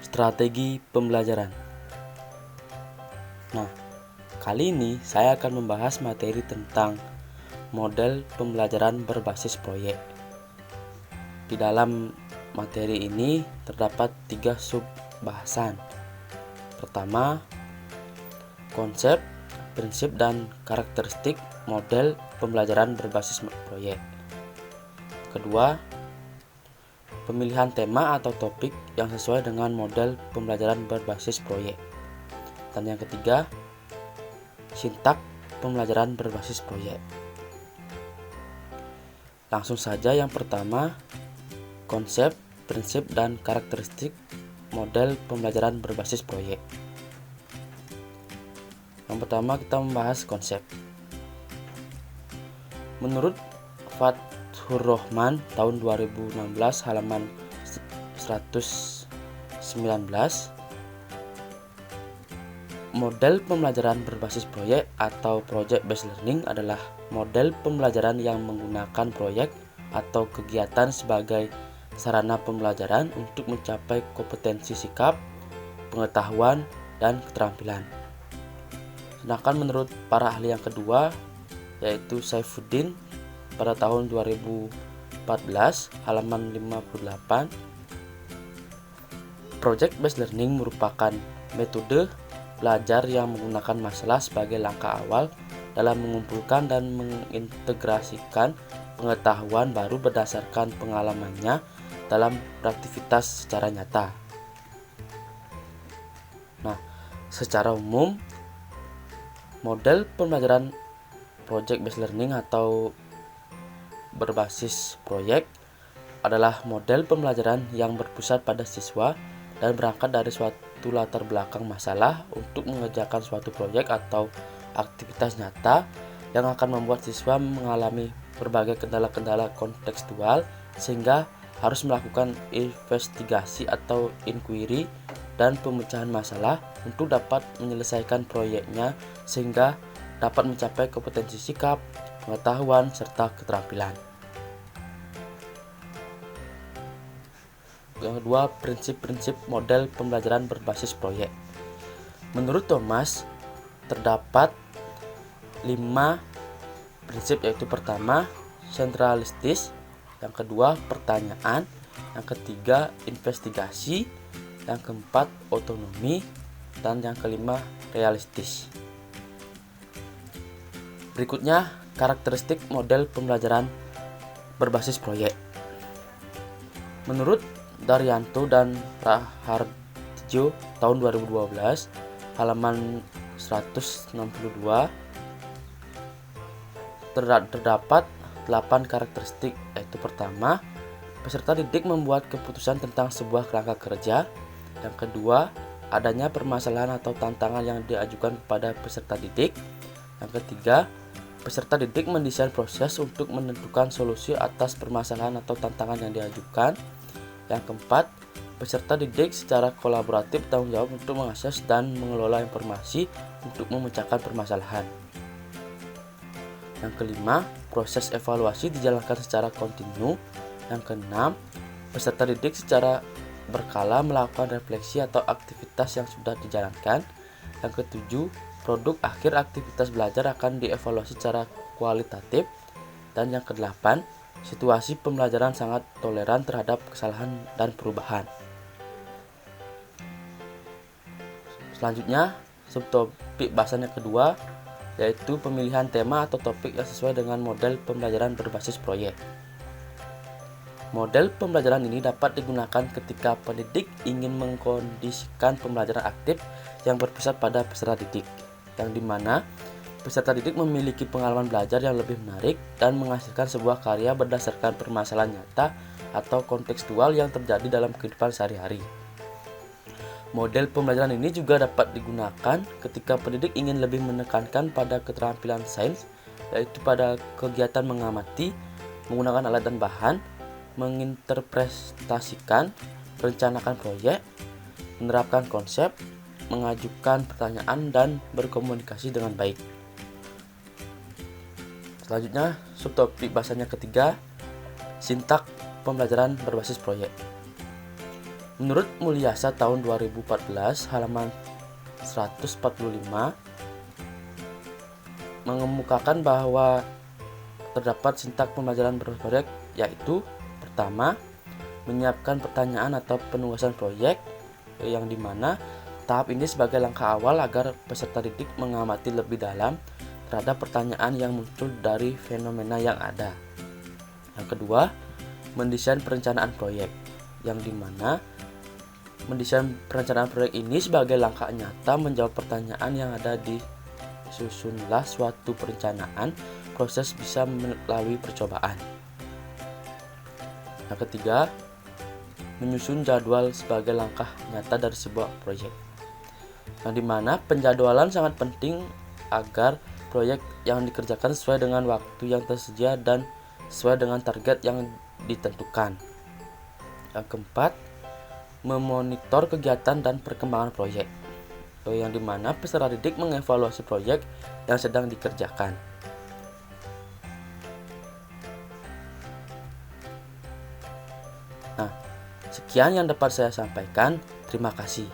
Strategi pembelajaran. Nah, kali ini saya akan membahas materi tentang model pembelajaran berbasis proyek. Di dalam materi ini terdapat 3 sub bahasan. Pertama, konsep, prinsip, dan karakteristik model pembelajaran berbasis proyek. Kedua, pemilihan tema atau topik yang sesuai dengan model pembelajaran berbasis proyek. Dan yang ketiga, sintak pembelajaran berbasis proyek. Langsung saja yang pertama, konsep, prinsip, dan karakteristik model pembelajaran berbasis proyek. Yang pertama kita membahas konsep. Menurut Fathur Rahman tahun 2016 halaman 119, model pembelajaran berbasis proyek atau project based learning adalah model pembelajaran yang menggunakan proyek atau kegiatan sebagai sarana pembelajaran untuk mencapai kompetensi sikap, pengetahuan, dan keterampilan. Sedangkan menurut para ahli yang kedua, yaitu Saifuddin pada tahun 2014 halaman 58, project based learning merupakan metode belajar yang menggunakan masalah sebagai langkah awal dalam mengumpulkan dan mengintegrasikan pengetahuan baru berdasarkan pengalamannya dalam beraktivitas secara nyata. Nah, secara umum model pembelajaran project based learning atau berbasis proyek adalah model pembelajaran yang berpusat pada siswa dan berangkat dari suatu latar belakang masalah untuk mengerjakan suatu proyek atau aktivitas nyata yang akan membuat siswa mengalami berbagai kendala-kendala kontekstual sehingga harus melakukan investigasi atau inquiry dan pemecahan masalah untuk dapat menyelesaikan proyeknya sehingga dapat mencapai kompetensi sikap, pengetahuan, serta keterampilan. Yang kedua, prinsip-prinsip model pembelajaran berbasis proyek. Menurut Thomas, terdapat 5 prinsip, yaitu pertama, sentralistis, yang kedua, pertanyaan, yang ketiga, investigasi, yang keempat, otonomi, dan yang kelima, realistis. Berikutnya, karakteristik model pembelajaran berbasis proyek. Menurut Daryanto dan Raharjo tahun 2012 halaman 162 terdapat 8 karakteristik, yaitu pertama, peserta didik membuat keputusan tentang sebuah kerangka kerja. Yang kedua, adanya permasalahan atau tantangan yang diajukan kepada peserta didik. Yang ketiga, peserta didik mendesain proses untuk menentukan solusi atas permasalahan atau tantangan yang diajukan. Yang keempat, peserta didik secara kolaboratif bertanggung jawab untuk mengakses dan mengelola informasi untuk memecahkan permasalahan. Yang kelima, proses evaluasi dijalankan secara kontinu. Yang keenam, peserta didik secara berkala melakukan refleksi atau aktivitas yang sudah dijalankan. Yang ketujuh, produk akhir aktivitas belajar akan dievaluasi secara kualitatif. Dan yang kedelapan, situasi pembelajaran sangat toleran terhadap kesalahan dan perubahan. Selanjutnya, subtopik bahasan yang kedua, yaitu pemilihan tema atau topik yang sesuai dengan model pembelajaran berbasis proyek. Model pembelajaran ini dapat digunakan ketika pendidik ingin mengkondisikan pembelajaran aktif yang berpusat pada peserta didik, yang dimana peserta didik memiliki pengalaman belajar yang lebih menarik dan menghasilkan sebuah karya berdasarkan permasalahan nyata atau kontekstual yang terjadi dalam kehidupan sehari-hari. Model pembelajaran ini juga dapat digunakan ketika pendidik ingin lebih menekankan pada keterampilan sains, yaitu pada kegiatan mengamati, menggunakan alat dan bahan, menginterpretasikan, merencanakan proyek, menerapkan konsep, mengajukan pertanyaan, dan berkomunikasi dengan baik. Selanjutnya, subtopik bahasannya ketiga, sintak pembelajaran berbasis proyek. Menurut Mulyasa tahun 2014 halaman 145 mengemukakan bahwa terdapat sintak pembelajaran berproyek, yaitu pertama, menyiapkan pertanyaan atau penugasan proyek, yang dimana tahap ini sebagai langkah awal agar peserta didik mengamati lebih dalam terhadap pertanyaan yang muncul dari fenomena yang ada. Yang kedua, mendesain perencanaan proyek, yang dimana mendesain perencanaan proyek ini sebagai langkah nyata menjawab pertanyaan yang ada di susunlah suatu perencanaan, proses bisa melalui percobaan. Yang ketiga, menyusun jadwal sebagai langkah nyata dari sebuah proyek, yang dimana penjadwalan sangat penting agar proyek yang dikerjakan sesuai dengan waktu yang tersedia dan sesuai dengan target yang ditentukan. Yang keempat, memonitor kegiatan dan perkembangan proyek, yang dimana peserta didik mengevaluasi proyek yang sedang dikerjakan. Nah, sekian yang dapat saya sampaikan. Terima kasih.